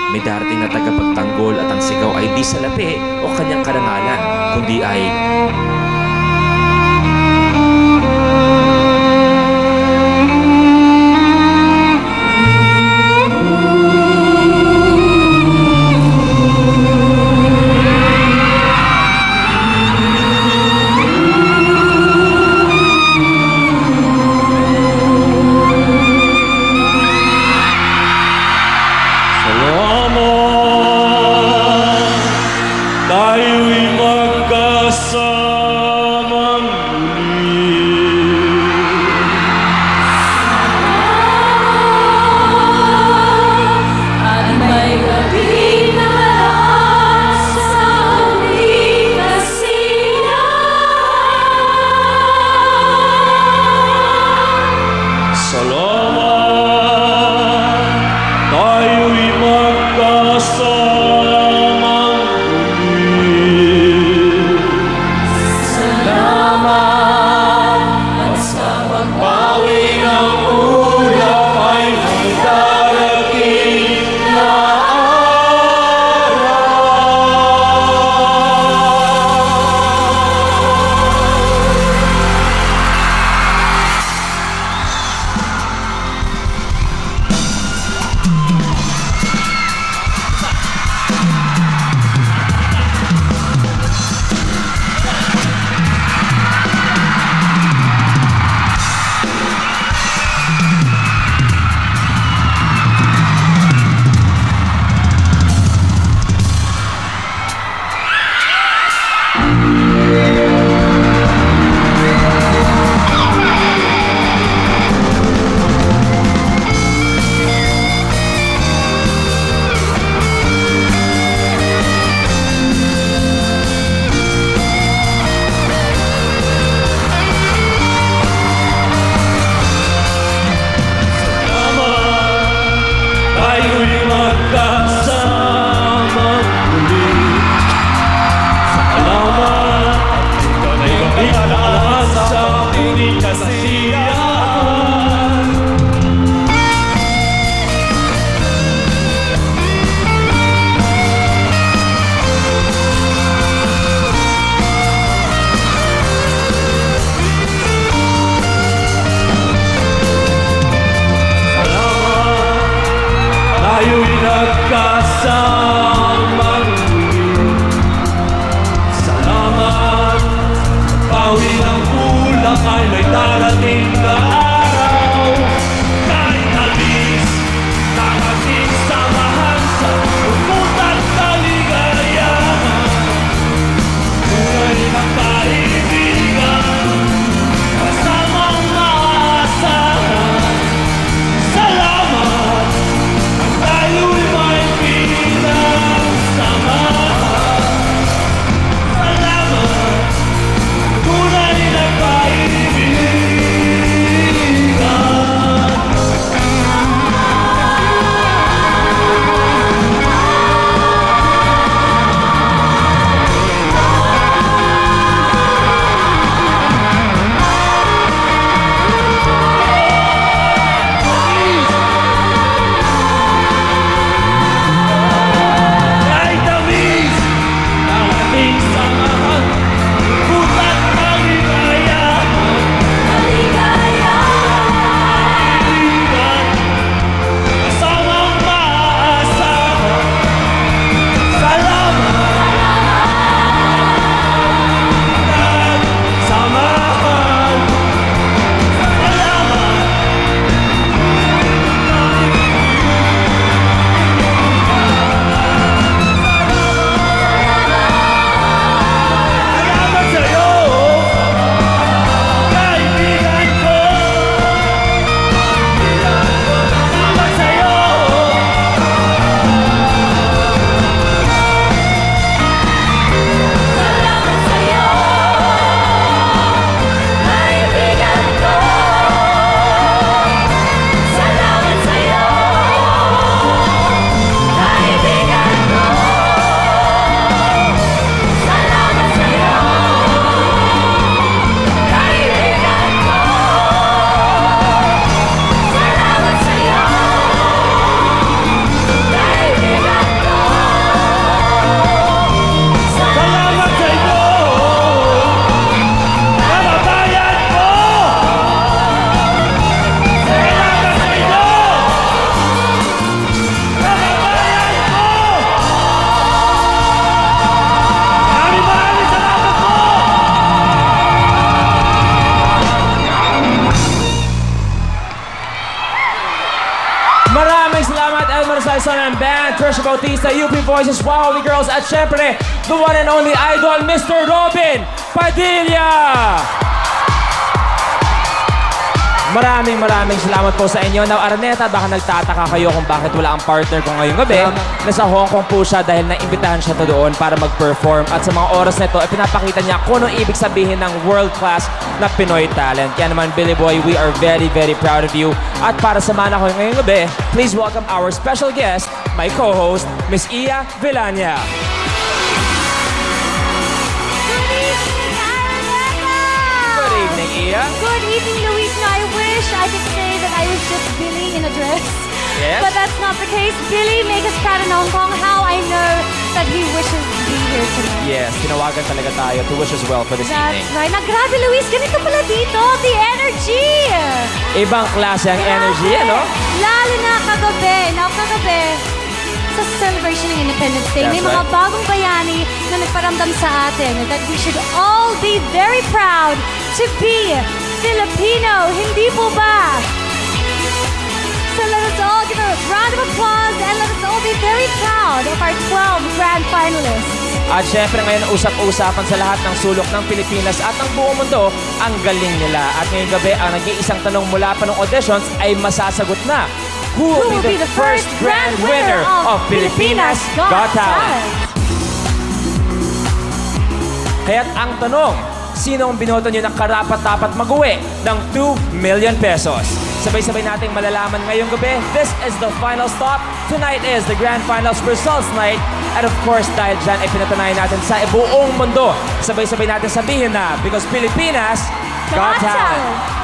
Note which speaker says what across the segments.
Speaker 1: may darating na tagapagtanggol at ang sigaw ay di salapi o kanyang karangalan, kundi ay
Speaker 2: tayo'y magkasamang muli.
Speaker 3: At may gabing nakaraan sa ating kasiyahan.
Speaker 2: Salamat, tayo'y magkasamang muli.
Speaker 3: Salamat at sa pagbawi ng ulap ay may darating na
Speaker 2: Tayo'y magkasamang muli. Salamat, may gabing sa ating kasiyahan. Tayo'y nagkasamang muli. Salamat, pawi ng ulap ay may darating na araw. Kahit alis ng ating samahan sa bukod at kaligayahan. Tunay na kaibigan, kasamang maasahan. Salamat, tayo'y may pinagsamahan. Salamat, tunay na kaibigan.
Speaker 1: Son and Band, Trisha Bautista, UP Voices, Wow Holy Girls, at syempre, the one and only idol, Mr. Robin Padilla! Maraming salamat po sa inyo. Now, Araneta, baka nagtataka kayo kung bakit wala ang partner ko ngayong gabi. Nasa Hong Kong po siya dahil naimbitahan siya to doon para mag-perform. At sa mga oras na ito, pinapakita niya kung ano ibig sabihin ng world-class na Pinoy talent. Kaya naman, Billy Boy, we are very proud of you. At para samahan ako ngayong gabi, please welcome our special guest, my co-host, Miss Iya Villania. Good evening, Iya.
Speaker 4: Good evening, Luis. Now, I wish I could say that I was just Billy in a dress.
Speaker 1: Yes?
Speaker 4: But that's not the case. Billy, make us proud in Hong Kong. How I know that he wishes to be here tonight.
Speaker 1: Yes, tinawagan talaga tayo to wish us well for this
Speaker 4: That's
Speaker 1: evening.
Speaker 4: right. Na, grabe, Luis. Ganito pala dito. The energy.
Speaker 1: Ibang klase ang energy, ano?
Speaker 4: Lalo na kagabi. Now, kagabi, sa celebration ng Independence Day,
Speaker 1: That's
Speaker 4: may mga
Speaker 1: right.
Speaker 4: bagong bayani na nagparamdam sa atin that we should all be very proud to be Filipino. Hindi po ba? So let us all give a round of applause and let us all be very proud of our 12 grand finalists.
Speaker 1: At syempre ngayon usap-usapan sa lahat ng sulok ng Pilipinas at ng buong mundo ang galing nila. At ngayong gabi, ang nag-iisang tanong mula pa ng auditions ay masasagot na. Who will be the first grand winner of Pilipinas Got Talent? Kaya't ang tanong, sino ang binoto nyo na karapat-dapat mag-uwi ng 2 million pesos? Sabay-sabay nating malalaman ngayong gabi. This is the final stop. Tonight is the grand finals results night. And of course, dahil dyan ay pinatunayan natin sa buong mundo. Sabay-sabay natin sabihin na, because Pilipinas Got Talent.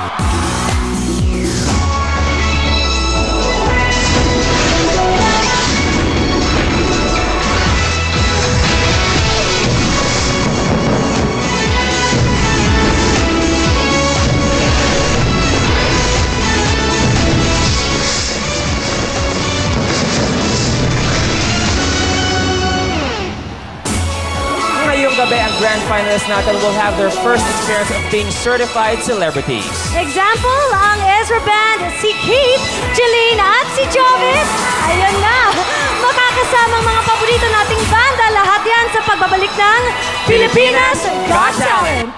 Speaker 1: Ngayong gabi, ang grand finalists natin will have their first experience of being certified celebrities.
Speaker 4: Example, ang Ezra Band, si Keith, Jeline at si Jovis. Ayun na, makakasama ang mga paborito nating banda. Lahat yan sa pagbabalik ng Pilipinas Got Talent.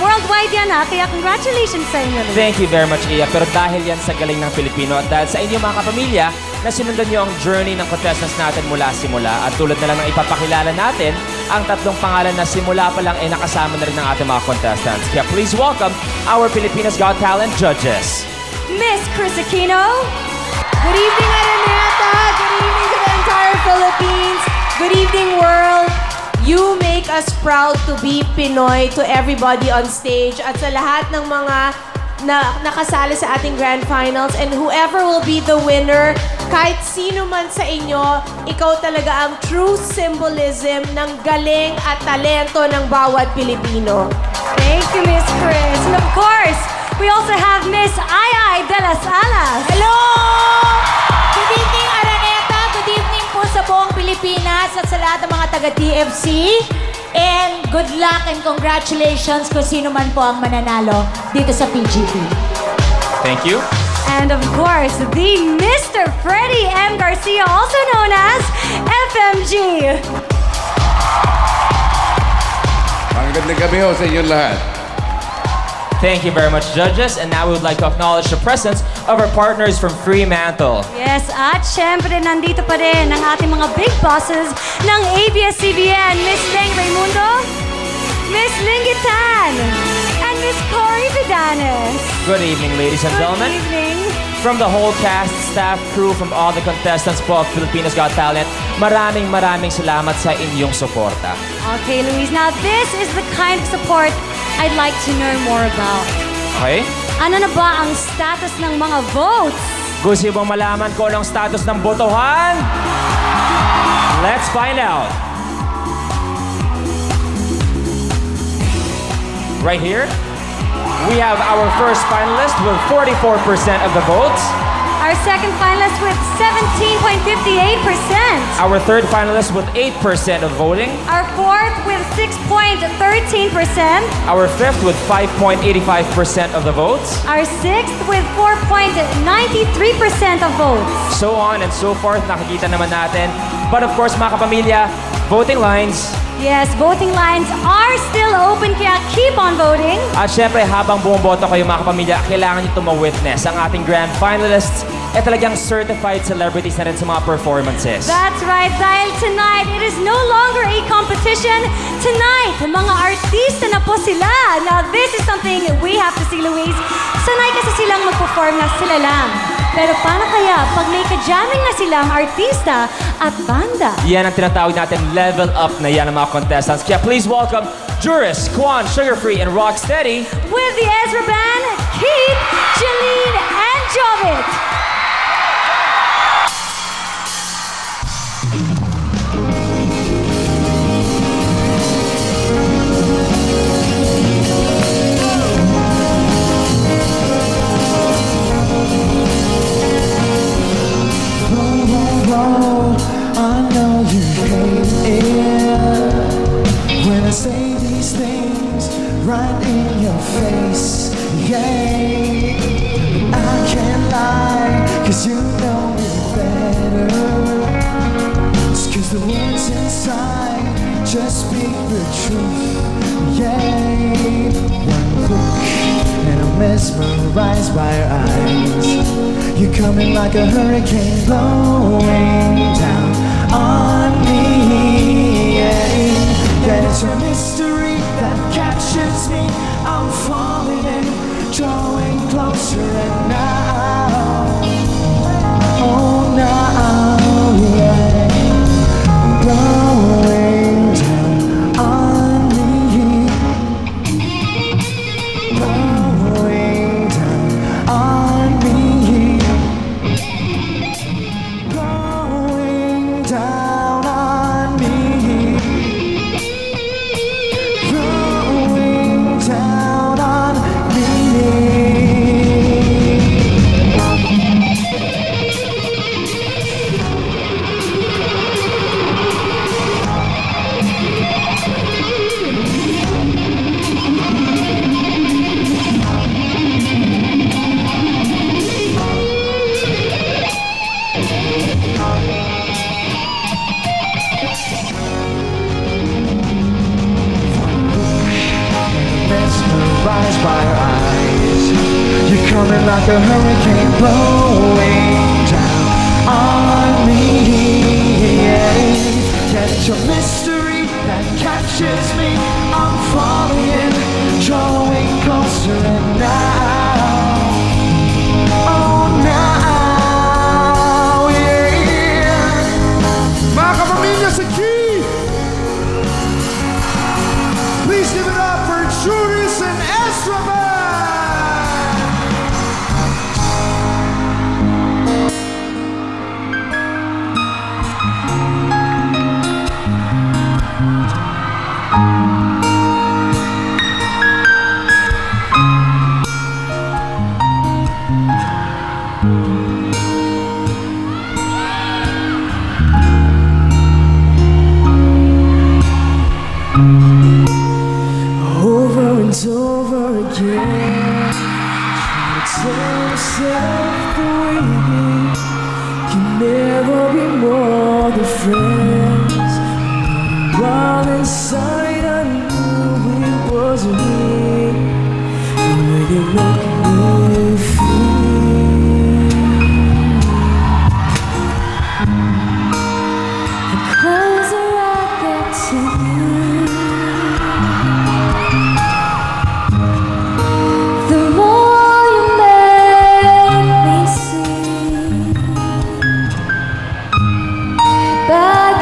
Speaker 4: Worldwide yan ha, kaya congratulations sa inyo.
Speaker 1: Thank you very much, Iya. Pero dahil yan sa galing ng Pilipino at dahil sa inyong mga kapamilya na sinundan nyo ang journey ng contestants natin mula simula at tulad na lang ng ipapakilala natin, ang tatlong pangalan na simula pa lang ay nakasama na rin ng ating mga contestants. Kaya please welcome our Pilipinas Got Talent judges.
Speaker 4: Miss Chris Aquino.
Speaker 5: Good evening, Araneta. Good evening to the entire Philippines. Good evening, world. You make us proud to be Pinoy, to everybody on stage, at sa lahat ng mga nakasali sa ating grand finals. And whoever will be the winner, kahit sino man sa inyo, ikaw talaga ang true symbolism ng galing at talento ng bawat Pilipino.
Speaker 4: Thank you, Miss Chris. And of course, we also have Miss Ai de las Alas.
Speaker 5: Hello! Good evening, Araneta. Good evening po sa buong Pilipinas at sa lahat ng mga taga-TFC. And good luck and congratulations kung sino man po ang mananalo dito sa PGP.
Speaker 1: Thank you.
Speaker 4: And of course, the Mr. Freddie M. Garcia, also known as FMG.
Speaker 6: Magandang gabi ho sa inyong lahat.
Speaker 1: Thank you very much, judges. And now we would like to acknowledge the presence of our partners from Fremantle.
Speaker 4: Yes, at syempre nandito pa rin ang ating mga big bosses ng ABS-CBN, Miss Leng Raimundo, Miss Lingitan, and Miss Cory Vidanes.
Speaker 1: Good evening, ladies and gentlemen.
Speaker 4: Good evening.
Speaker 1: From the whole cast, staff, crew, from all the contestants po of Filipinas Got Talent, maraming salamat sa inyong suporta.
Speaker 4: Okay, Luis, now this is the kind of support I'd like to know more about.
Speaker 1: Okay?
Speaker 4: Ano na ba ang status ng mga votes?
Speaker 1: Gusto bang malaman ko anong status ng botohan? Let's find out. Right here, we have our first finalist with 44% of the votes.
Speaker 4: Our our second finalist with 17.58%.
Speaker 1: Our third finalist with 8% of voting.
Speaker 4: Our fourth with 6.13%.
Speaker 1: Our fifth with 5.85% of the votes.
Speaker 4: Our sixth with 4.93% of votes.
Speaker 1: So on and so forth, nakikita naman natin. But of course, mga kapamilya, voting lines.
Speaker 4: Yes, voting lines are still open, kaya keep on voting.
Speaker 1: At syempre, habang bumoboto kayo mga kapamilya, kailangan nyo ma-witness ang ating grand finalists talagang certified celebrities na rin sa mga performances.
Speaker 4: That's right, dahil tonight, it is no longer a competition. Tonight, mga artista na po sila. Now, this is something we have to see, Luis. Sanay kasi silang mag-perform na sila lang. Pero paano kaya pag may ka-jamming na silang artista at banda?
Speaker 1: Yan ang tinatawag natin level up na yan ang mga contestants. Kaya please welcome Juris, Quan, Sugarfree, and Rocksteady.
Speaker 4: With the Ezra Band, Keith, Jeline, and Jovit.
Speaker 7: I know you hate it when I say these things right in your face. Yeah, I can't lie, cause you know it better. It's cause the words inside just speak the truth. Yeah, one look and I'm mesmerized by your eyes. You're coming like a hurricane blowing down on me. Yeah, it's a mystery that captures me. I'm falling in, drawing closer and now, oh now, yeah, blowing down on me, blowing down on me. Blowing down on me, blowing down on me. Mesmerized by your eyes. You're coming like a hurricane blowing down on me. Yeah, it's your mystery that captures me. I'm falling in, drawing closer and now, oh now, yeah. Mga kapamilya sa Key, please give it up for Juris and Ezra Band. Over and over again, trying to tell myself the way can never be more than friends. While inside I knew it wasn't me, the way you make me feel. The closer I get to you, the more you make me see. Back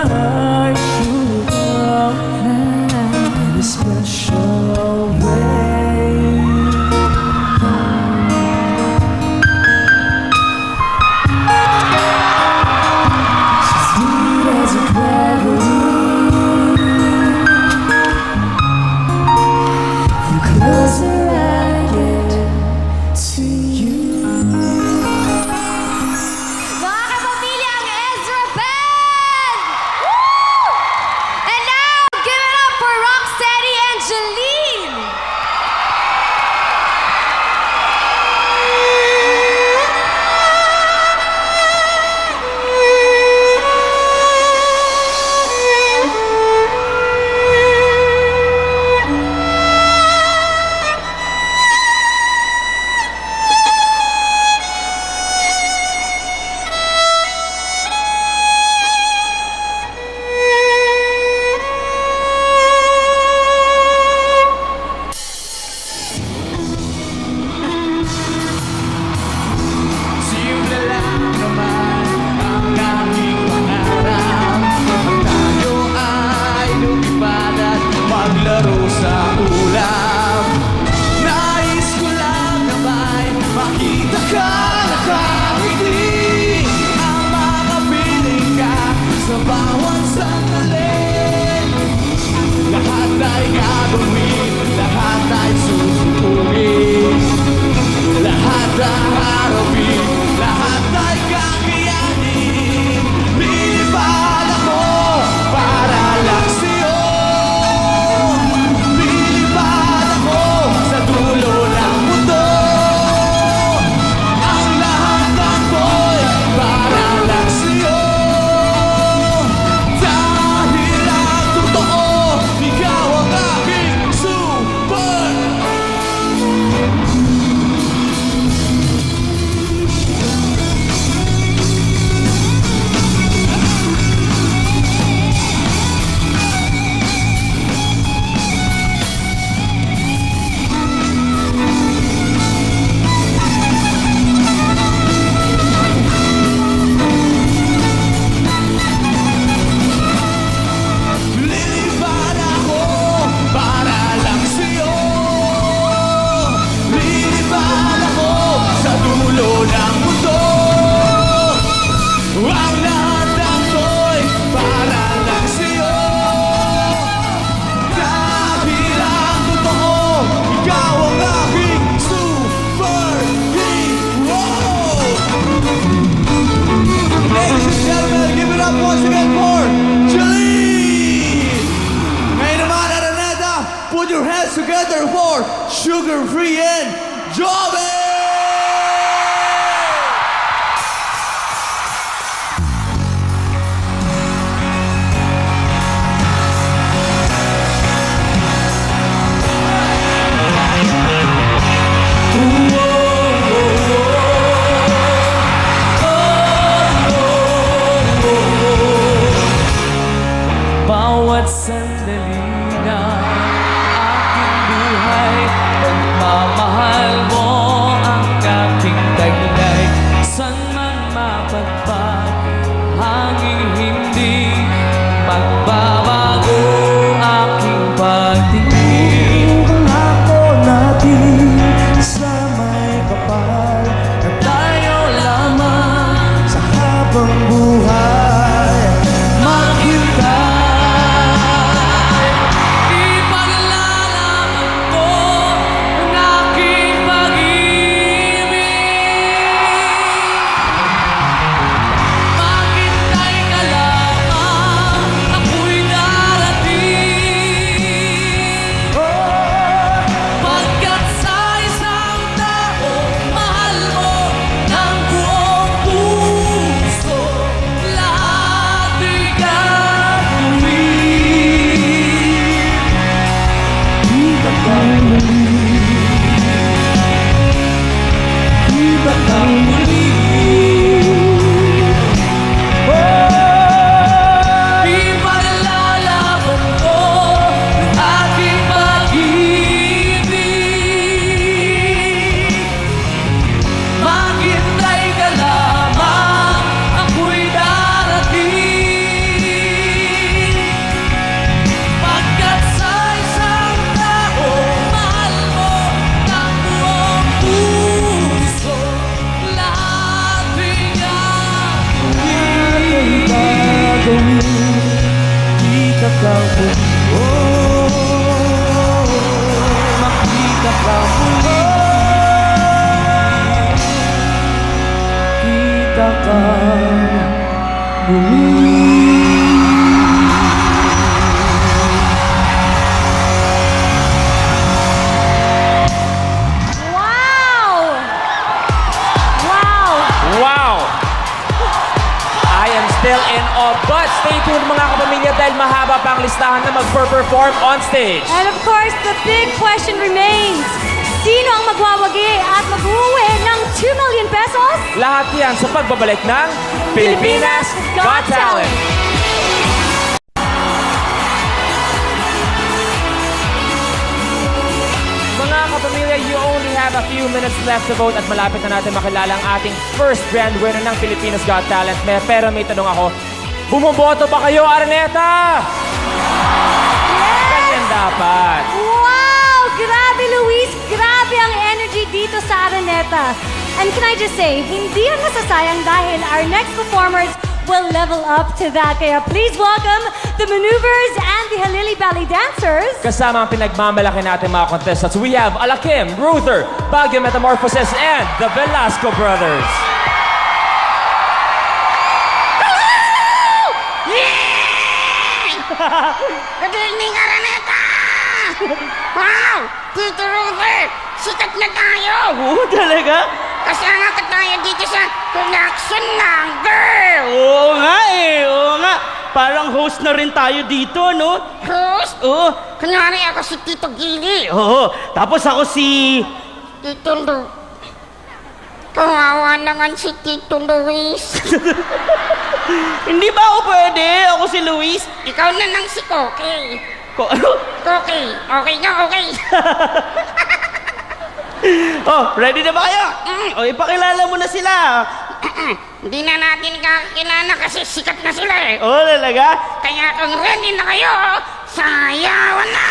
Speaker 2: heart should love in a special way. Sweet as a gravity, the closer I get to you.
Speaker 4: Mga kapamilya, ang Ezra Band! Woo! And now, give it up for Rocksteady Angeline!
Speaker 2: Simple lang naman ang aming pangarap. Tayo ay lumipad at maglaro sa ulam. Nais ko lang na may makita ka nakangiti, ang makapiling ka sa bawat sandali. Lahat ay gagawin, lahat ay susukurin, lahat ang harapin, lahat ay kakayanin. Lilipad ako para lang sa'yo. Lilipad ako sa dulo ng mundo. Ang lahat ng ko'y para lang sa'yo. Dahil ang totoo, ikaw ang aking super. Lilipad ako para lang sa'yo. Lilipad ako sa dulo ng mundo. Ang lahat ng ko'y para lang sa'yo. Dahil ang totoo, ikaw ang aking superhero. Ladies and gentlemen, give it up once again for Jolene! Ngayon naman, Araneta, put your hands together for Sugar Free and Joby! Bawat sandali na aking buhay, pagmamahal mo ang aking taglay. San man mapadpad, hanging hindi magbabago aking pagtingin. Ang ako natin sa may kapal, na tayo lamang sa habang buhay. Maghintay ko. Oh, makita ka muli. Kita ka muli.
Speaker 4: Wow! Wow!
Speaker 1: Wow! I am still in awe. But stay tuned mga kapamilya dahil mahaba pa ang listahan na mag-perform on stage.
Speaker 4: And of course, the big question remains. Sino ang magwawagi at mag-uwi ng 2 million pesos?
Speaker 1: Lahat yan sa pagbabalik ng Pilipinas Got Talent. Mga kapamilya, you only have a few minutes left to vote at malapit na natin makilala ang ating first grand winner ng Pilipinas Got Talent. Pero may tanong ako, bumoboto ba kayo, Araneta? Ganyan dapat.
Speaker 4: Wow! Grabe, Luis! Grabe ang energy dito sa Araneta. And can I just say, hindi yan masasayang dahil our next performers will level up to that. Kaya please welcome the Maneuvers and the Halili Ballet Dancers.
Speaker 1: Kasama ang pinagmamalaki natin mga contestants, we have Alakim, Ruther, Baguio Metamorphosis, and the Velasco Brothers.
Speaker 8: Good evening, Araneta! Wow! Tito Ruther! Sikat na tayo!
Speaker 2: Oo, talaga?
Speaker 8: Kasama ka tayo dito sa production ng Girl!
Speaker 2: Oo nga eh, oo nga. Parang host na rin tayo dito, no?
Speaker 8: Host?
Speaker 2: Oo.
Speaker 8: Kunyari ako si Tito Gili.
Speaker 2: Oo. Tapos ako si...
Speaker 8: Tito Lu... Kawawa naman si Tito Luis.
Speaker 2: Hindi ba ako pwede? Ako si Luis.
Speaker 8: Ikaw na lang si Koki.
Speaker 2: Ano?
Speaker 8: Koki, okay na okay.
Speaker 2: Oh, ready na ba kayo? O, ipakilala mo na sila.
Speaker 8: Hindi na natin kakilala kasi sikat na sila eh.
Speaker 2: Oo, talaga?
Speaker 8: Kaya kung ready na kayo, sayawan na!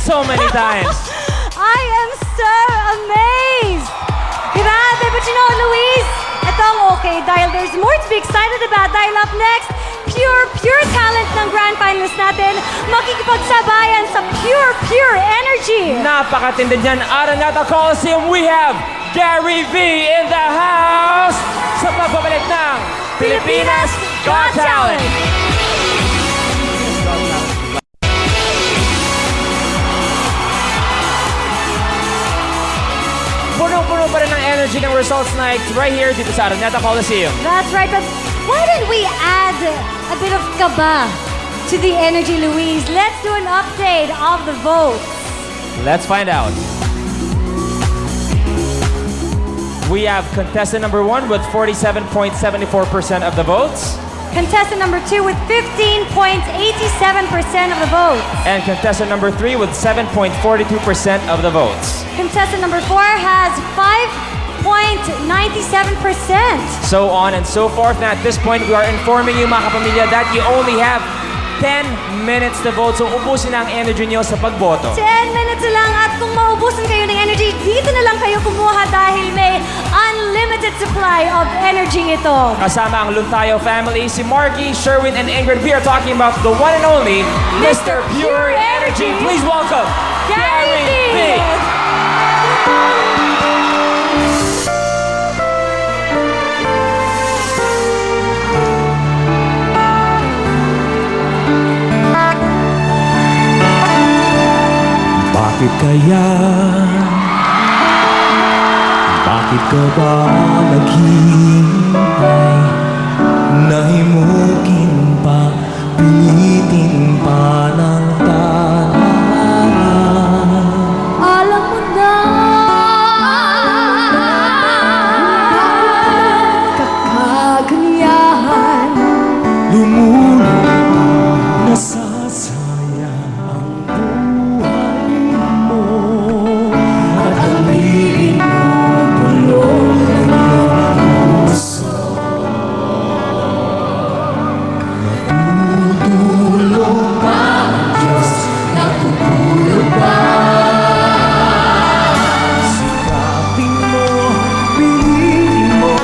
Speaker 1: so many times.
Speaker 4: I am so amazed! Grabe, but you know, Luis, ito ang okay dahil there's more to be excited about dahil up next, pure talent ng grand finalist natin makikipagsabayan sa pure energy.
Speaker 1: Napakatindi niyan. Araneta Coliseum, we have Gary V in the house sa pagbabalik ng Pilipinas Got Talent. Punong-puno pa rin ng energy ng results night right here dito sa Araneta Coliseum.
Speaker 4: That's right, but why don't we add a bit of kaba to the energy, Luis? Let's do an update of the votes.
Speaker 1: Let's find out. We have contestant number 1 with 47.74% of the votes.
Speaker 4: Contestant number 2 with 15.87% of the votes.
Speaker 1: And contestant number 3 with 7.42% of the votes.
Speaker 4: Contestant number 4 has 5.97%.
Speaker 1: So on and so forth. Now at this point, we are informing you mga kapamilya that you only have 10 minutes to vote. So ubusin na ang energy nyo sa pagboto.
Speaker 4: 10 minutes lang at kung maubusan kayo ng energy, dito na lang kayo kumuha dahil may unlimited supply of energy ito.
Speaker 1: Kasama ang Luntayo family, si Marky, Sherwin, and Ingrid. We are talking about the one and only Mr. Pure Energy. Please welcome Gary V.
Speaker 9: Bakit kaya? Bakit ka ba naghihintay? Nahimukin pa, pilitin pa ng tadhana.
Speaker 4: Alam mo na kakaganyahan.
Speaker 9: Lumulutang nasasayang ang buhay mo. At aminin mo bulong ng iyong puso. Natutulog ba ang Diyos? Natutulog ba? Sikapin mo, piliin mo,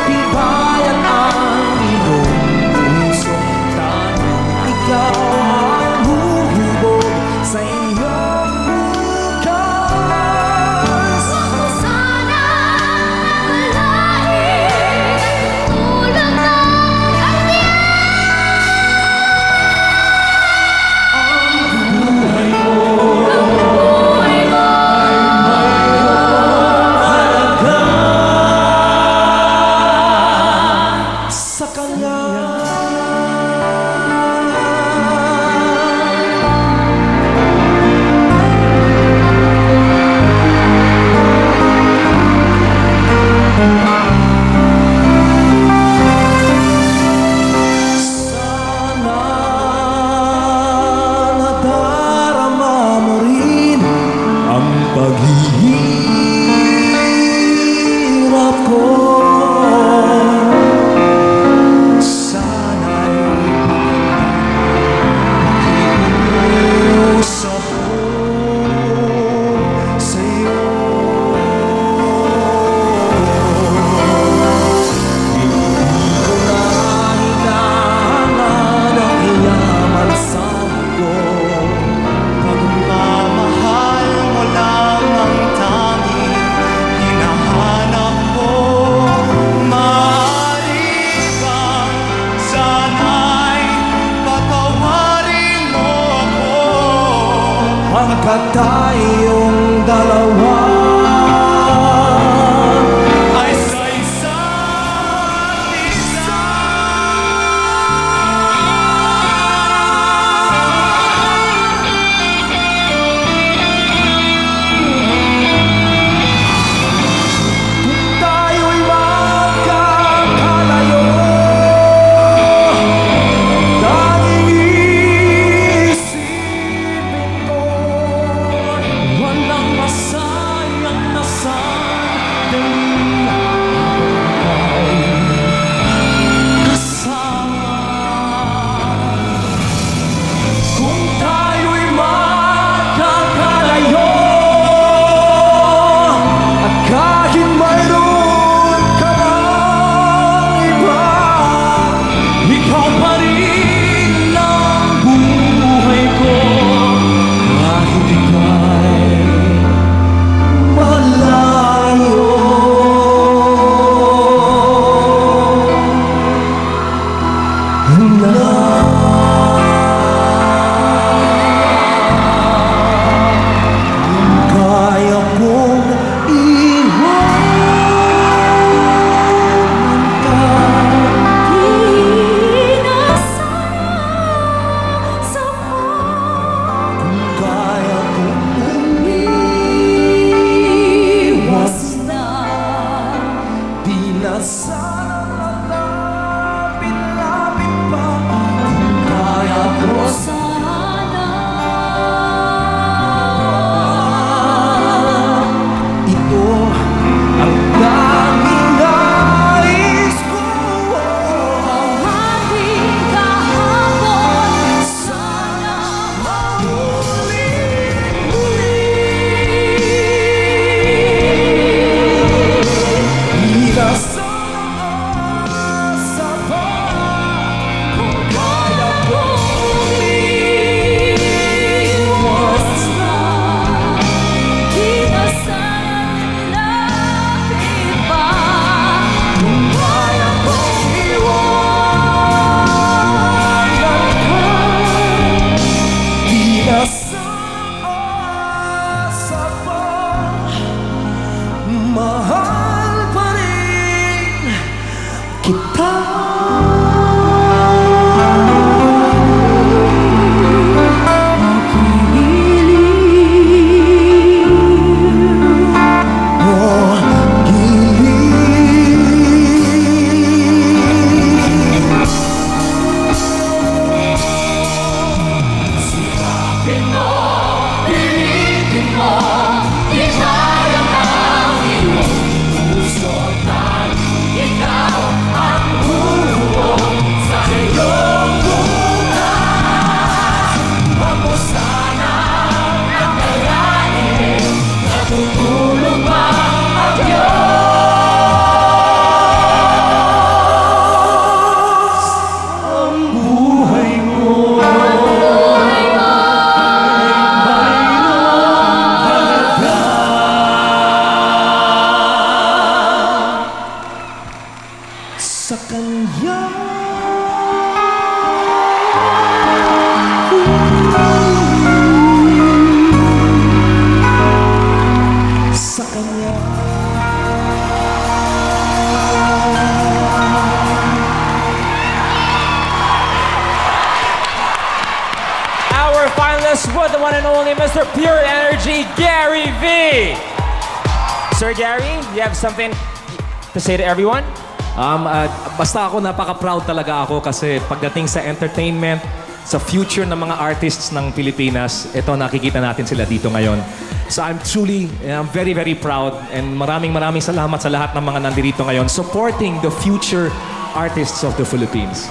Speaker 9: tibayan ang iyong puso. Tanging ikaw ang huhubog sa iyong bukas.
Speaker 4: Sana malahin tulad ng ardiyan.
Speaker 9: Buhay mo halaga sa Kanya. Sana nadarama mo rin ang paghihirap ko. Sana'y pakiusap ko sa'yo. Hindi ko na hinahangan ang yaman sa mundo. Pagmamahal mo lang ang tanging hinahanap ko. Maaari bang sana'y patawarin mo ako? Hanggat tayong dalawa ay sa isa't isa. Kung tayo'y magkakalayo, tanging iisipin ko, walang masaya
Speaker 1: finalists with the one and only Mr. Pure Energy, Gary V. Sir Gary, you have something to say to everyone?
Speaker 10: Basta ako, napaka-proud talaga ako kasi pagdating sa entertainment, sa future ng mga artists ng Pilipinas, ito nakikita natin sila dito ngayon. So I'm very, very proud and maraming salamat sa lahat ng mga nandirito ngayon supporting the future artists of the Philippines.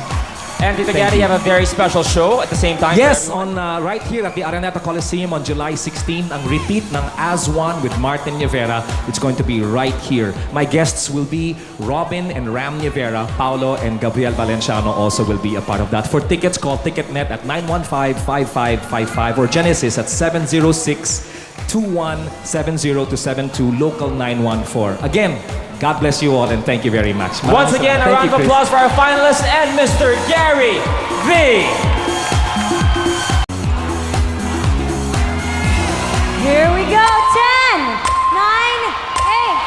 Speaker 1: And Tito Gary, you have a very special show at the same time.
Speaker 10: Yes, on right here at the Araneta Coliseum on July 16, ang repeat ng As One with Martin Nievera. It's going to be right here. My guests will be Robin and Ram Nievera. Paolo and Gabriel Valenciano also will be a part of that. For tickets, call Ticketnet at 915-5555 or Genesis at 706-2170-72, local 914. Again, God bless you all and thank you very much.
Speaker 1: Once again, a round of applause for our finalists and Mr. Gary V.
Speaker 4: Here we go. 10, 9, 8,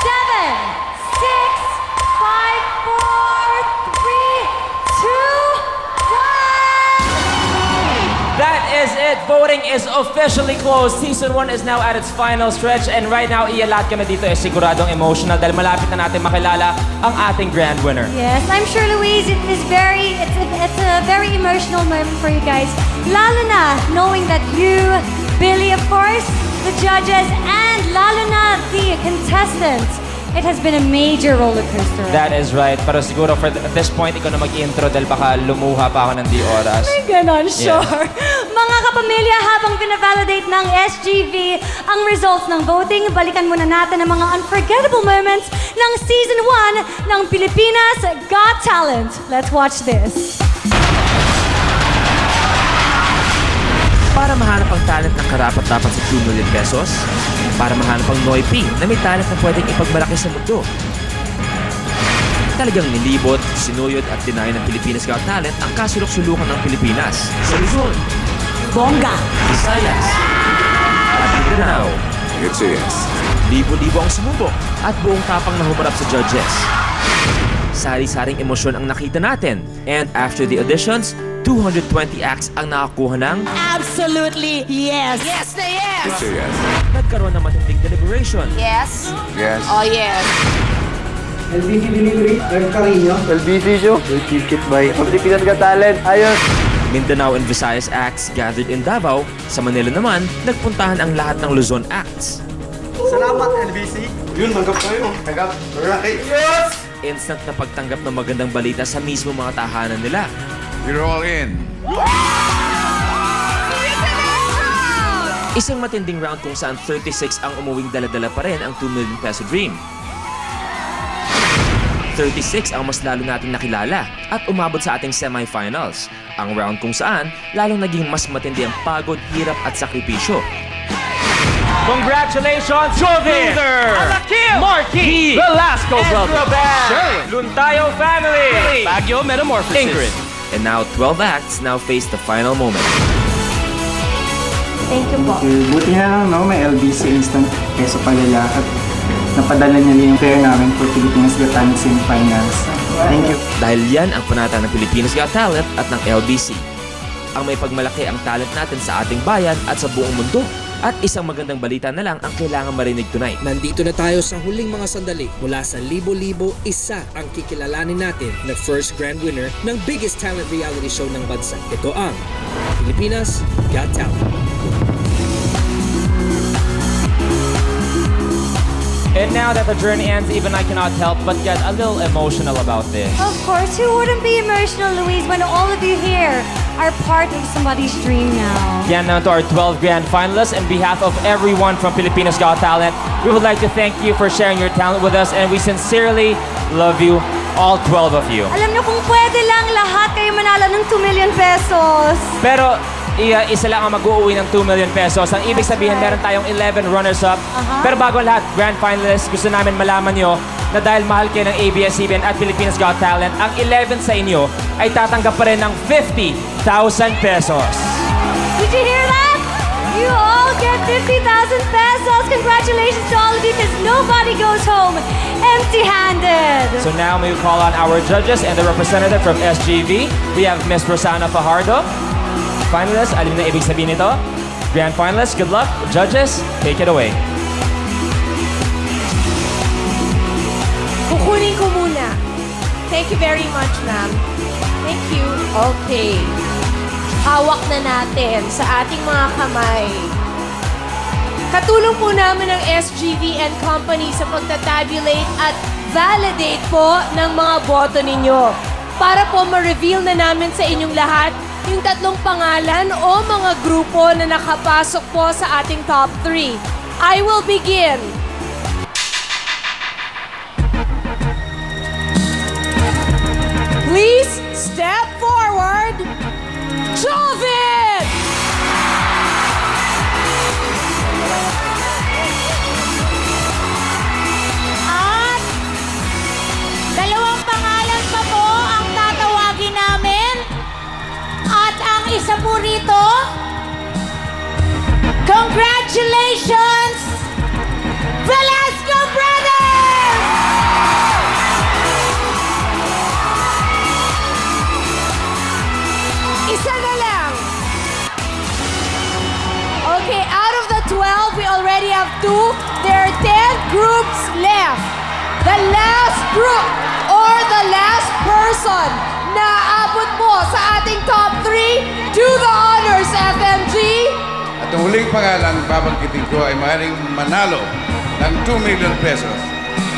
Speaker 4: 7, 6, 5, 4, 3, 2, 1.
Speaker 1: That is it. Voting is officially closed. Season 1 is now at its final stretch and right now, lahat kami dito ay siguradong emotional dahil malapit na natin makilala ang ating grand winner.
Speaker 4: Yes, I'm sure, Louise, it's a very emotional moment for you guys. Lalo na knowing that you, Billy, of course, the judges, and lalo na the contestants. It has been a major roller coaster.
Speaker 1: That is right. Pero siguro at this point, ikaw na mag-intro dahil baka lumuha pa ako ng di oras.
Speaker 4: May ganon, sure. Mga kapamilya, habang pinavalidate ng SGV ang results ng voting, balikan muna natin ang mga unforgettable moments ng Season 1 ng Pilipinas Got Talent. Let's watch this.
Speaker 1: Para mahanap ang talent ng karapat-dapat sa 2 million pesos, para mahanap ang Noy P na may talent na pwedeng ipagmalaki sa mundo. Talagang nilibot, sinuyod at dinayo ng Pilipinas Got Talent ang kasulok-sulukan ng Pilipinas sa Luzon,
Speaker 4: Bongga!
Speaker 1: Visayas, at Mindanao.
Speaker 6: It's a yes.
Speaker 1: Libo-libo ang sumubok at buong tapang na humarap sa judges. Sari-saring emosyon ang nakita natin. And after the auditions, 220 acts ang nakakuha ng
Speaker 5: Absolutely yes.
Speaker 8: Yes na yes!
Speaker 6: It's a yes.
Speaker 1: nagkaroon ng matinding deliberation.
Speaker 8: Yes?
Speaker 6: Yes.
Speaker 8: Oh, yes.
Speaker 11: LBC Delivery, Red Carino. LBC Show, with ticket by Pilipinas Got Talent. Ayos!
Speaker 1: Mindanao and Visayas acts gathered in Davao. Sa Manila naman, nagpuntahan ang lahat ng Luzon acts.
Speaker 11: Salamat, LBC. Yun, tanggap tayo. Tanggap. Right. Yes!
Speaker 1: Instant na pagtanggap ng magandang balita sa mismo mga tahanan nila.
Speaker 6: You're all in.
Speaker 1: Isang matinding round kung saan 36 ang umuwing dala-dala pa rin ang 2 million peso dream. 36 ang mas lalo nating nakilala at umabot sa ating semifinals. Ang round kung saan lalong naging mas matindi ang pagod, hirap at sakripisyo. Congratulations, Jovin!
Speaker 9: Alakil!
Speaker 1: Marky!
Speaker 9: Velasco Brothers!
Speaker 1: Sherwin! Luntayo family!
Speaker 9: Baguio Metamorphosis!
Speaker 1: Ingrid! And now 12 acts now face the final moment.
Speaker 4: Thank you po.
Speaker 11: Buti na lang, no? May LBC Instant Peso Palala at napadala niya yung pair namin for Pilipinas Got Talent semifinals. Thank you.
Speaker 1: Dahil yan ang panata ng Pilipinas Got Talent at ng LBC. Ang may pagmalaki ang talent natin sa ating bayan at sa buong mundo. At isang magandang balita na lang ang kailangan marinig tonight.
Speaker 12: Nandito na tayo sa huling mga sandali. Mula sa libo-libo, isa ang kikilalanin natin na first grand winner ng biggest talent reality show ng bansa. Ito ang Pilipinas Got Talent.
Speaker 1: And now that the journey ends, even I cannot help but get a little emotional about this.
Speaker 4: Of course, who wouldn't be emotional, Louise, when all of you here are part of somebody's dream now?
Speaker 1: Yan naman to our 12 grand finalists. On behalf of everyone from Pilipinas Got Talent, we would like to thank you for sharing your talent with us and we sincerely love you, all 12 of you.
Speaker 4: Alam niyo, kung pwede lang, lahat kayo manalo ng 2 million pesos.
Speaker 1: Pero isa lang ang mag-uuwi ng 2 million pesos. Ang ibig sabihin, meron tayong 11 runners-up. Pero bago lahat, grand finalists, gusto namin malaman nyo na dahil mahal kayo ng ABS-CBN at Pilipinas Got Talent, ang 11 sa inyo ay tatanggap pa rin ng 50,000 pesos.
Speaker 4: Did you hear that? You all get 50,000 pesos. Congratulations to all of you because nobody goes home empty-handed.
Speaker 1: So now may we call on our judges and the representative from SGV. We have Miss Rosana Fajardo. finalists. Alam na ibig sabihin nito? Grand finalists, good luck. Judges, take it away.
Speaker 5: Kukunin ko muna. Thank you very much, ma'am. Thank you. Okay. Hawak na natin sa ating mga kamay. Katulong po namin ng SGV and Company sa pagtatabulate at validate po ng mga boto ninyo. Para po ma-reveal na namin sa inyong lahat yung tatlong pangalan o mga grupo na nakapasok po sa ating top 3. I will begin. Please step forward. Joven!
Speaker 4: At dalawang pangalan pa po ang tatawagin namin. At ang isa po rito, congratulations, Velasco Brothers!
Speaker 5: Isa na lang. Okay, out of the 12, we already have 2. There are 10 groups left. The last group or the last person na aabot po sa ating top 3, do the honors, FMG.
Speaker 6: At ang huling pangalan babanggitin ko ay maaaring manalo ng 2 million pesos.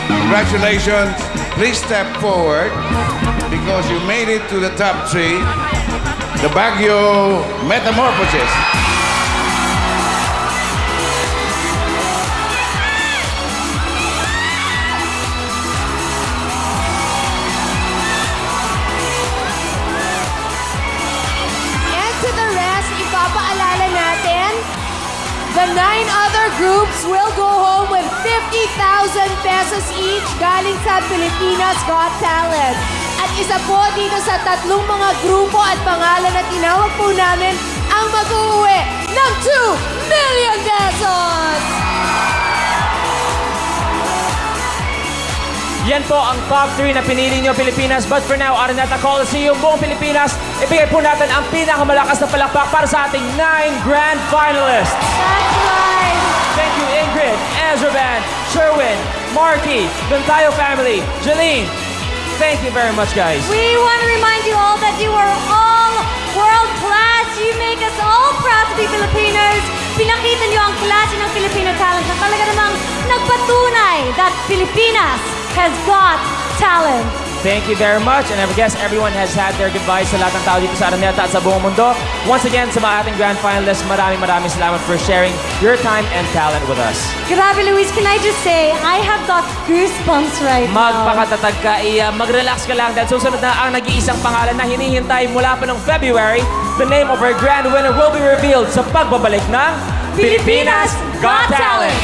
Speaker 6: Congratulations. Please step forward because you made it to the top 3. The Baguio Metamorphosis.
Speaker 5: And to the rest, ipapaalala natin, the 9 other groups will go home with 50,000 pesos each galing sa Pilipinas Got Talent. At isa po dito sa tatlong mga grupo at pangalan na tinawag po namin ang mag-uwi ng 2 million pesos!
Speaker 1: Yan po ang top 3 na pinili nyo, Pilipinas. But for now, Araneta Coliseum, buong Pilipinas, ibigay po natin ang pinakamalakas na palakpak para sa ating 9 grand finalists.
Speaker 4: That's right!
Speaker 1: Thank you, Ingrid, Ezra Band, Sherwin, Marky, Dontayo family, Jeline. Thank you very much, guys.
Speaker 4: We want to remind you all that you are all world class. You make us all proud to be Filipinos. Pinakita niyo ang klase ng Filipino talent na talaga namang nagpatunay that Pilipinas has got talent.
Speaker 1: Thank you very much. And I guess everyone has had their goodbyes sa lahat ng tao dito sa Araneta at sa buong mundo. Once again, sa mga ating grand finalists, maraming salamat for sharing your time and talent with us.
Speaker 4: Grabe, Luis, can I just say, I have got goosebumps right now.
Speaker 1: Magpakatatag ka, mag-relax ka lang dahil susunod na ang nag-iisang pangalan na hinihintay mula pa noong February. The name of our grand winner will be revealed sa pagbabalik ng Pilipinas Got Talent!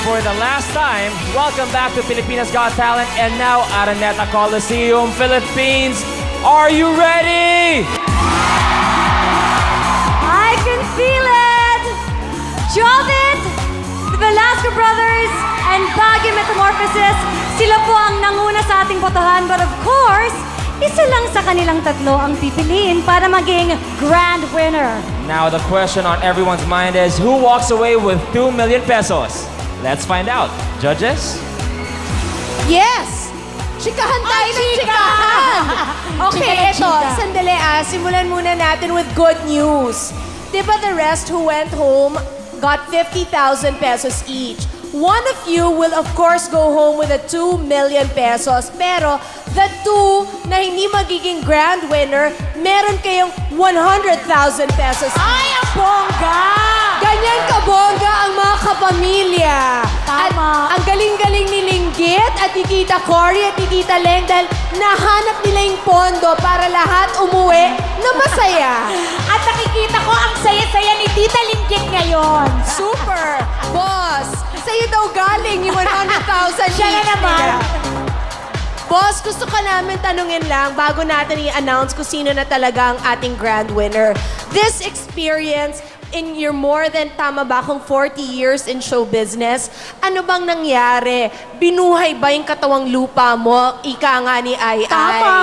Speaker 1: For the last time, welcome back to Pilipinas Got Talent and now Araneta Coliseum, Philippines. Are you ready?
Speaker 4: I can feel it! Joven, the Velasco Brothers, and Baguio Metamorphosis, sila po ang nanguna sa ating botohan. But of course, isa lang sa kanilang tatlo ang pipiliin para maging grand winner.
Speaker 1: Now the question on everyone's mind is, who walks away with 2 million pesos? Let's find out. Judges?
Speaker 5: Yes! Chikahan tayo ng chikahan! Okay,
Speaker 4: Chika
Speaker 5: eto.
Speaker 4: na chika.
Speaker 5: Sandali simulan muna natin with good news. Diba the rest who went home got 50,000 pesos each? One of you will of course go home with a 2 million pesos. Pero the 2 na hindi magiging grand winner, meron kayong 100,000 pesos. Ay, ang bongga! Ganyan kabongga ang mga kapamilya.
Speaker 4: Tama.
Speaker 5: At ang galing-galing ni Linggit at ni Tita Cory at ni Tita Leng dahil nahanap nila yung pondo para lahat umuwi na masaya.
Speaker 4: At nakikita ko ang saya-saya ni Tita Linggit ngayon.
Speaker 5: Super! Boss! Sa'yo daw galing yung 100,000
Speaker 4: Siya na naman.
Speaker 5: Boss, gusto ka namin tanungin lang bago natin i-announce kung sino na talaga ang ating grand winner. This experience in your more than, tama ba, kung 40 years in show business, ano bang nangyari? Binuhay ba yung katawang lupa mo? Ika nga ni Ai Ai.
Speaker 4: Tama.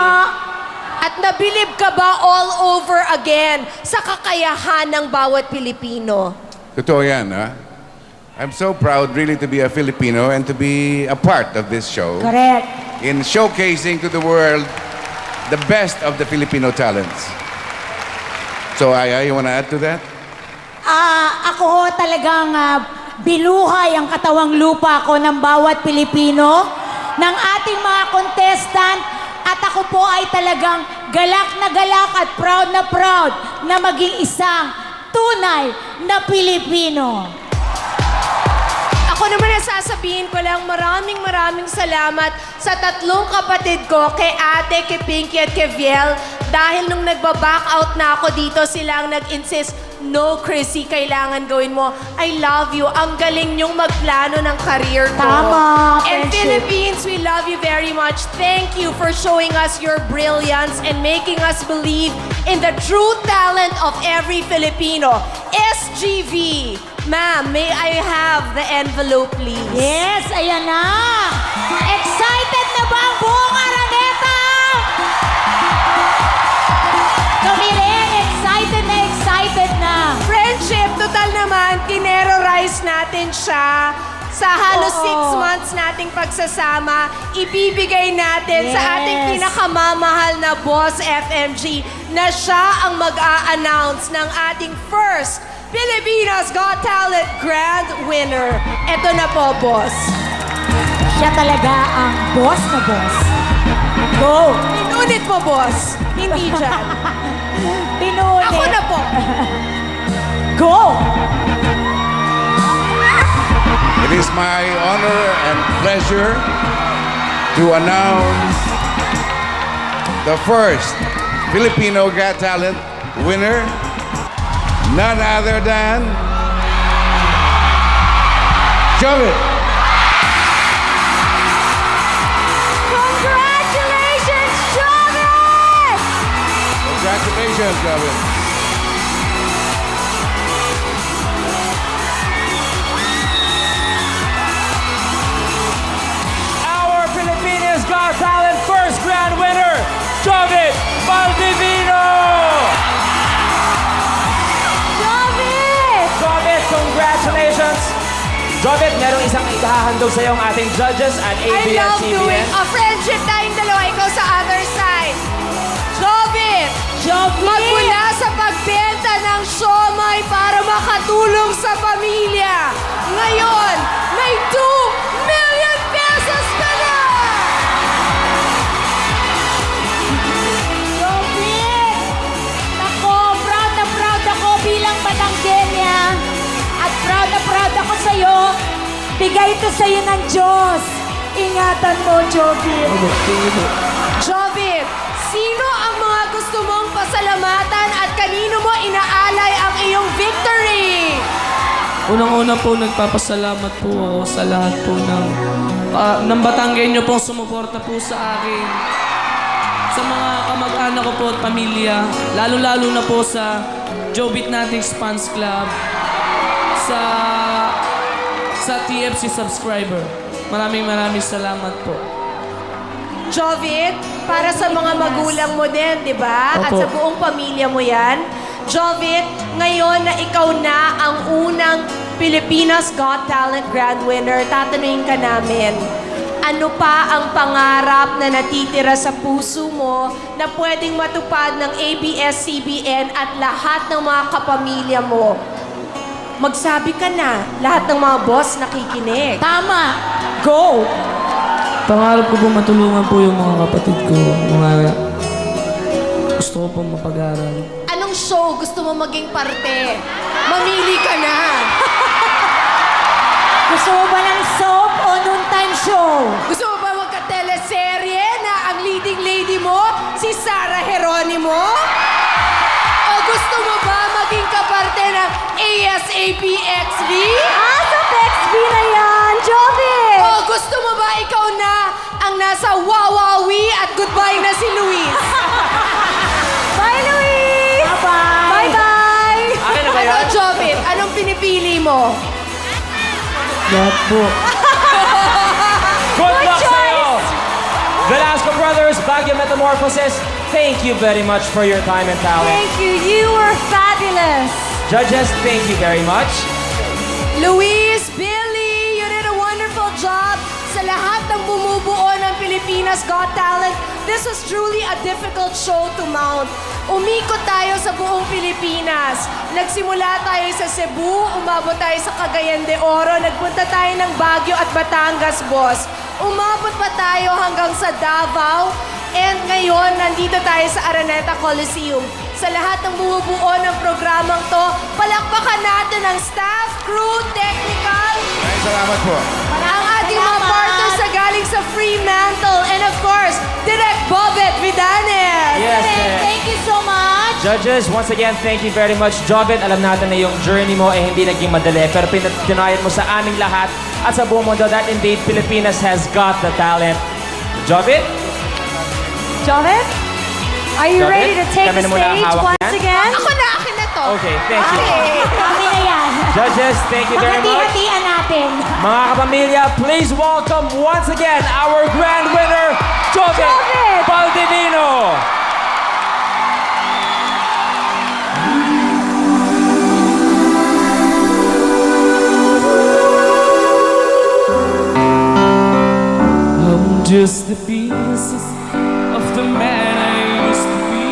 Speaker 5: At nabilib ka ba all over again sa kakayahan ng bawat Pilipino?
Speaker 6: Totoo yan, ha? I'm so proud really to be a Filipino and to be a part of this show.
Speaker 4: Correct.
Speaker 6: In showcasing to the world the best of the Filipino talents. So, Aya, you want to add to that?
Speaker 4: Ako ho talagang binuhay ang katawang lupa ko ng bawat Pilipino, ng ating mga contestant, at ako po ay talagang galak at proud na maging isang tunay na Pilipino.
Speaker 5: Ako naman sasabihin ko lang, maraming salamat sa tatlong kapatid ko, kay Ate, kay Pinky at kay Viel. Dahil nung nagbaback out na ako dito, sila ang nag-insist, no, Chrissy, kailangan gawin mo. I love you. Ang galing niyong magplano ng career ko.
Speaker 4: Tama,
Speaker 5: And
Speaker 4: friendship.
Speaker 5: Philippines, we love you very much. Thank you for showing us your brilliance and making us believe in the true talent of every Filipino. SGV. Ma'am, may I have the envelope, please?
Speaker 4: Yes, ayan na! Excited na ba ang buong Araneta? Kami rin, excited na!
Speaker 5: Friendship, total naman, tinerorize natin siya. Sa halos
Speaker 4: Oo.
Speaker 5: 6 months nating pagsasama, ibibigay natin
Speaker 4: Yes.
Speaker 5: sa ating pinakamamahal na boss, FMG, na siya ang mag-a-announce ng ating first Pilipinas Got Talent Grand Winner. Ito na po, boss.
Speaker 4: Siya talaga ang boss na boss. Go!
Speaker 5: Pinunit mo, boss. Hindi dyan.
Speaker 4: Pinunit.
Speaker 5: Ako na po.
Speaker 4: Go!
Speaker 6: It is my honor and pleasure to announce the first Filipino Got Talent winner, none other than Jovet.
Speaker 4: Congratulations, Jovet!
Speaker 6: Congratulations, Jovet.
Speaker 1: Our Filipinas Got Talent first grand winner, Jovet Valdivino! Jovet, congratulations! Jovet, merong isang ikahandog sa iyo ang ating judges at
Speaker 5: I love
Speaker 1: ABS-CBN.
Speaker 5: doing a friendship tayong dalawa. Ikaw sa other side. Jovit! Magmula sa pagbenta ng siomay para makatulong sa pamilya. Ngayon, may 2 million pesos ka na!
Speaker 4: Jovet! Ako, proud ako bilang Batanggenya. At proud ako sa'yo. Bigay ito sa'yo ng Diyos. Ingatan mo, Jovet.
Speaker 5: Jovit, sino ang mga gusto mong pasalamatan at kanino mo inaalay ang iyong victory?
Speaker 13: Unang-una po, nagpapasalamat po ako sa lahat po ng Batanggenyo pong sumuporta po sa akin. Sa mga kamag-anak ko po at pamilya, lalo-lalo na po sa Joe Beatnatics Fans Club, sa TFC subscriber. Maraming salamat po.
Speaker 5: Jovit, para sa mga magulang mo din, di ba? At
Speaker 13: Opo.
Speaker 5: sa buong pamilya mo yan. Jovit, ngayon na ikaw na ang unang Pilipinas Got Talent Grand Winner, tatanungin ka namin, ano pa ang pangarap na natitira sa puso mo na pwedeng matupad ng ABS-CBN at lahat ng mga kapamilya mo? Magsabi ka na, lahat ng mga boss nakikinig.
Speaker 4: Tama. Go!
Speaker 13: Pangarap ko po matulungan po yung mga kapatid ko. Mga gusto ko po mapag-aral.
Speaker 5: Anong show gusto mo maging parte? Mamili ka na.
Speaker 4: Gusto mo ba ng soap o noontime show?
Speaker 5: Gusto mo ba magka-teleserye na ang leading lady mo, si Sarah Geronimo? O gusto mo ba maging kaparte ng ASAP XV?
Speaker 4: Sa PXV na yan! Joven!
Speaker 5: Oh, gusto mo ba ikaw na ang nasa Wawawi at goodbye na si Luis?
Speaker 4: Bye, Luis!
Speaker 5: Bye-bye!
Speaker 4: Bye-bye!
Speaker 1: Akin na ba yan?
Speaker 5: Ano, Jovin? Anong pinipili mo?
Speaker 13: Lahat po.
Speaker 1: Good luck sa'yo! Velasco Brothers, Baguio Metamorphosis, thank you very much for your time and talent.
Speaker 4: Thank you. You were fabulous.
Speaker 1: Judges, thank you very much.
Speaker 5: Luis, Billy, you did a wonderful job. Sa lahat ng bumubuo ng Pilipinas Got Talent, this was truly a difficult show to mount. Umikot tayo sa buong Pilipinas. Nagsimula tayo sa Cebu, umabot tayo sa Cagayan de Oro, nagpunta tayo ng Baguio at Batangas, boss. Umabot pa tayo hanggang sa Davao, and ngayon, nandito tayo sa Araneta Coliseum. Sa lahat ng bumubuo ng programang to, palakpakan natin ang staff, crew, technical,
Speaker 6: Maraming salamat po.
Speaker 5: ang ating mga partners na galing sa Fremantle, and of course, Direk Bobet Vidanes.
Speaker 1: Yes, Direk.
Speaker 5: Thank you so much.
Speaker 1: Judges, once again, thank you very much. Jobin, alam natin na yung journey mo ay hindi naging madali, pero pinatunayan mo sa aming lahat at sa buong mundo that indeed Pilipinas has got the talent. Jobin?
Speaker 4: Joven? Are you
Speaker 1: Joven?
Speaker 4: ready to take
Speaker 1: Kami
Speaker 4: the
Speaker 1: na muna ang
Speaker 4: stage
Speaker 1: hawak
Speaker 4: once
Speaker 1: niyan.
Speaker 4: again?
Speaker 5: Ako na, akin na to.
Speaker 1: Okay, thank you.
Speaker 4: Kami na yan.
Speaker 1: Judges, thank you very much.
Speaker 4: Hati-hatian natin.
Speaker 1: Mga kapamilya, please welcome once again our grand winner, Joven
Speaker 4: Joven!
Speaker 1: Baldivino.
Speaker 13: I'm just the pieces of the man I used to be.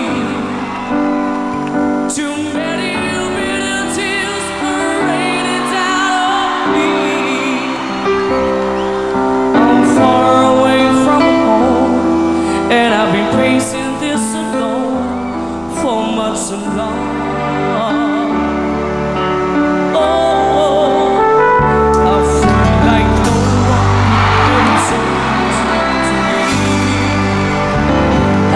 Speaker 13: Too many bitter tears are raining down on me. I'm far away from home, and I've been facing this alone for much so long. Oh, I feel like no one listens to me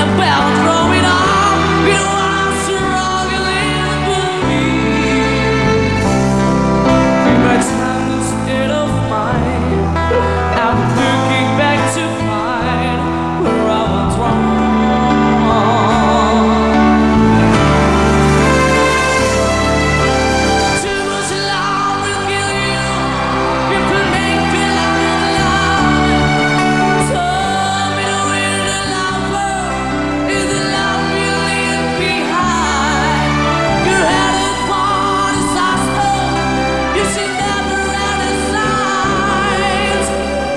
Speaker 13: about growing up. You know I'm struggling with me. In my time instead of mine, I'm looking back to find where I was wrong. Too much love will kill you if you make me alive. Tell me where the lover is, the love you leave behind. You're headed for disaster. You should never run aside.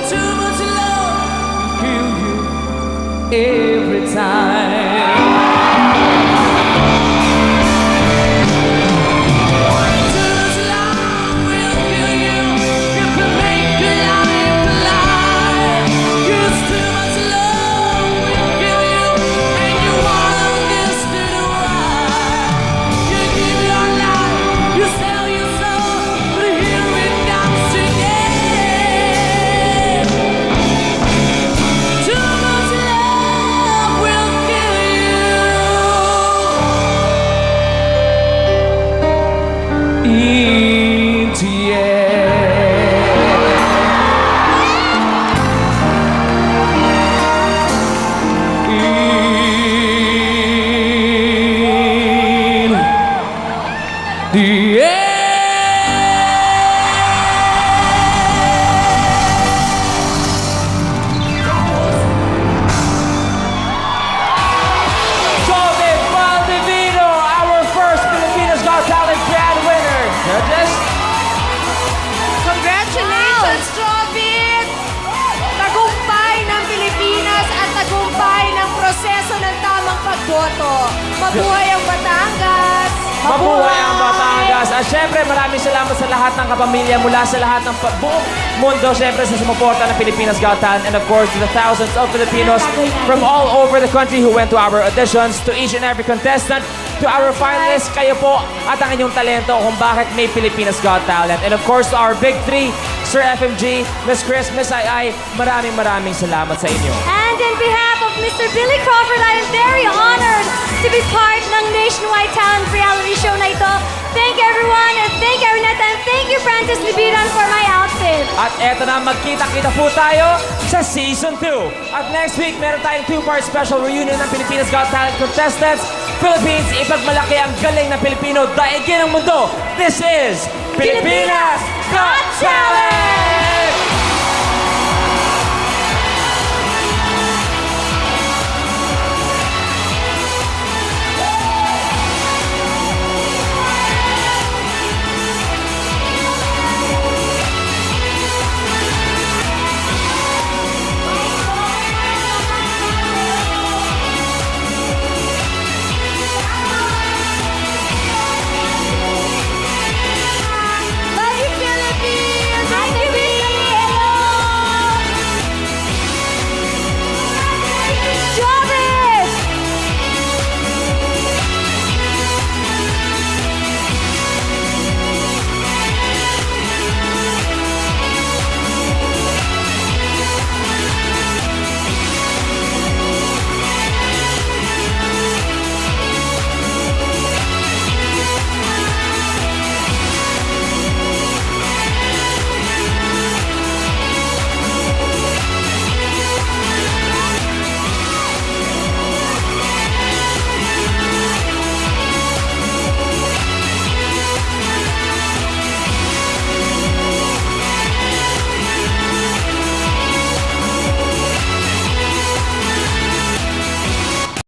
Speaker 13: Too much love will kill you every time.
Speaker 1: Joven Baldivino, our first Pilipinas Got Talent grand winner. Judges?
Speaker 5: Congratulations, Jovin! Tagumpay ng Pilipinas at tagumpay ng proseso ng tamang pagboto. Mabuhay ang Batangas!
Speaker 1: Mabuhay ang Batangas! At syempre, maraming salamat sa lahat ng kapamilya mula sa lahat ng buong mundo. Syempre, sa sumuporta ng Pilipinas Got Talent, and of course, to the thousands of Filipinos from all over the country who went to our auditions, to each and every contestant, to our finalists, kayo po at ang inyong talento kung bakit may Pilipinas Got Talent. And of course, to our big three, Sir FMG, Miss Chris, Miss Ai, maraming salamat sa inyo.
Speaker 4: And in behalf of Mr. Billy Crawford, I am very honored to be part ng Nationwide Talent reality show na ito. thank everyone, and thank Araneta, and thank you, Francis Libiran, for my outfit.
Speaker 1: At eto na, magkita-kita po tayo sa Season 2. At next week, meron tayong 2-part special reunion ng Pilipinas Got Talent contestants. Philippines, ipagmalaki ang galing na Pilipino, daigin ang mundo. This is Pilipinas Got Talent!